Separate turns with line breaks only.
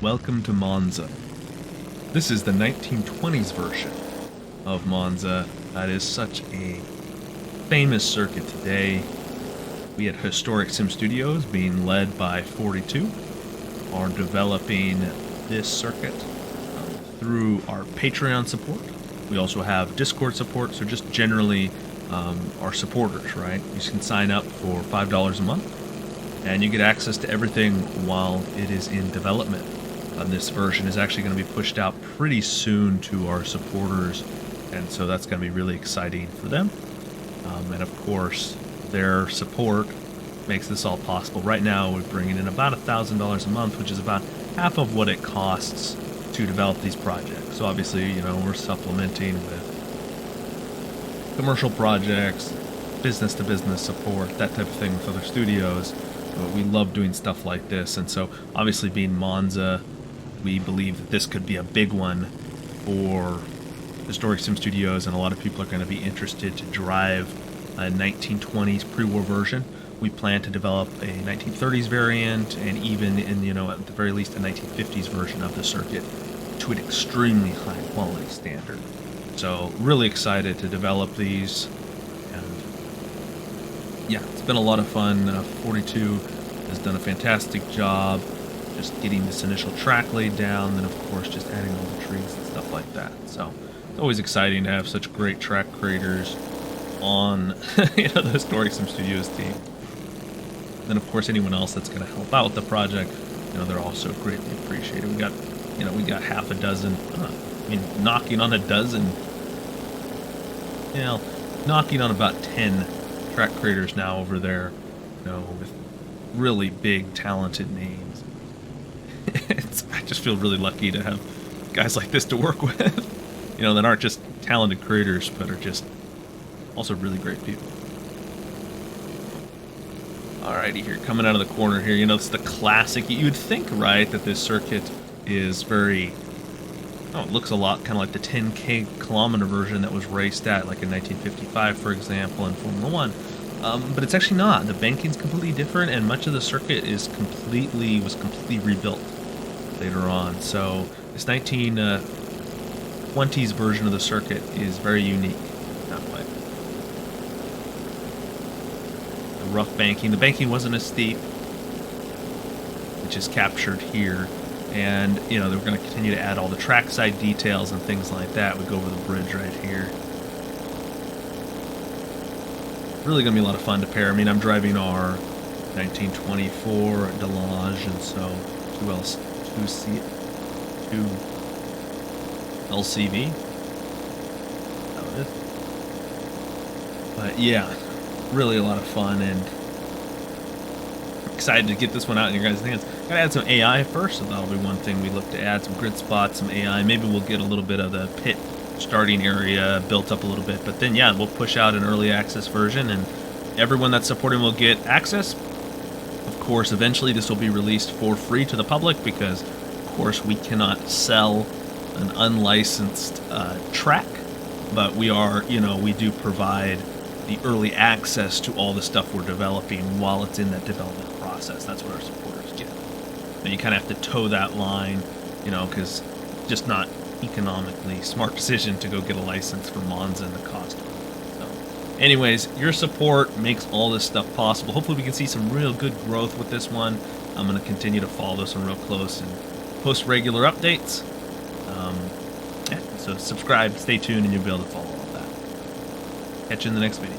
Welcome to Monza. This is the 1920s version of Monza. That is such a famous circuit today. We at Historic Sim Studios, being led by 42, are developing this circuit through our Patreon support. We also have Discord support, so just generally our supporters, right? You can sign up for $5 a month, and you get access to everything while it is in development. This version is actually going to be pushed out pretty soon to our supporters, and so that's going to be really exciting for them. And of course, their support makes this all possible. Right now, we're bringing in about $1,000 a month, which is about half of what it costs to develop these projects. So obviously, we're supplementing with commercial projects, business-to-business support, that type of thing with other studios. We love doing stuff like this, and so obviously being Monza, we believe that this could be a big one for Historic Sim Studios, and a lot of people are going to be interested to drive a 1920s pre-war version. We plan to develop a 1930s variant, and even in, at the very least, a 1950s version of the circuit to an extremely high quality standard. So really excited to develop these, and yeah, it's been a lot of fun. 42 has done a fantastic job just getting this initial track laid down, then of course just adding all the trees and stuff like that. So it's always exciting to have such great track creators on the Historic Sim Studios team. Then of course anyone else that's going to help out with the project, they're also greatly appreciated. We got half a dozen, knocking on a dozen, knocking on about 10 track creators now over there, with really big talented names. I just feel really lucky to have guys like this to work with, that aren't just talented creators, but are just also really great people. Alrighty, here, coming out of the corner here, it's the classic. You would think, right, that this circuit is very, it looks a lot kind of like the 10K kilometer version that was raced at, like in 1955, for example, in Formula One. But it's actually not. The banking's completely different, and much of the circuit was completely rebuilt later on. So this 1920s version of the circuit is very unique that way. The rough banking. The banking wasn't as steep, which is captured here. And, they're going to continue to add all the trackside details and things like that. We go over the bridge right here. Really going to be a lot of fun to pair. I'm driving our 1924 Delage, and so 2 LCV. That was it. But yeah, really a lot of fun, and excited to get this one out in your guys' hands. Gotta add some AI first, so that'll be one thing we look to add. Some grid spots, some AI. Maybe we'll get a little bit of the pit starting area built up a little bit, but then yeah, we'll push out an early access version, and everyone that's supporting will get access. Of course, eventually this will be released for free to the public, because of course we cannot sell an unlicensed track, but we are, we do provide the early access to all the stuff we're developing while it's in that development process. That's what our supporters get. And you kind of have to toe that line, because just not economically smart decision to go get a license for Monza and the cost of it. So anyways, your support makes all this stuff possible. Hopefully we can see some real good growth with this one. I'm going to continue to follow this one real close and post regular updates. So subscribe, stay tuned, and you'll be able to follow all of that. Catch you in the next video.